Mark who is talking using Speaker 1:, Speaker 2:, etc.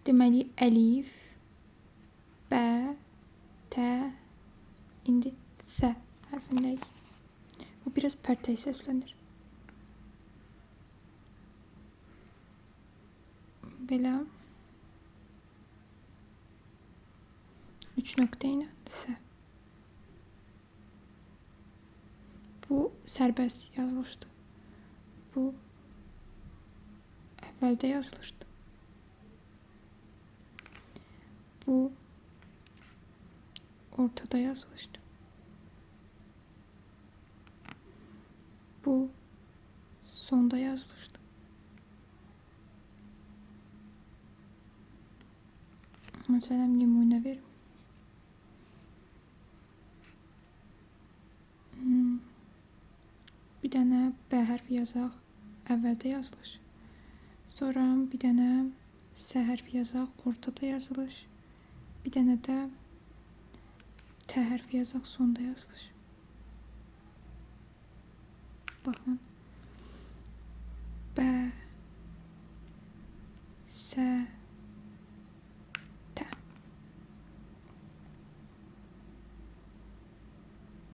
Speaker 1: Deməli, əlif, bə, tə, indi sə hərfindəyik. Bu biraz pərtək səslənir. Belə 3 nöqtə ilə sə. Bu sərbəst yazılışdır. Bu əvvəldə yazılışdır. Bu ortada yazılışdır. Bu sonda yazılışdır. Məsələn, nümunə verim. Bir dənə B hərfi yazaq, əvvəldə yazılış. Sonra bir dənə S hərfi yazaq, ortada yazılış. Bir dənə də T hərfi yazaq, sonda yazılış. Baxın.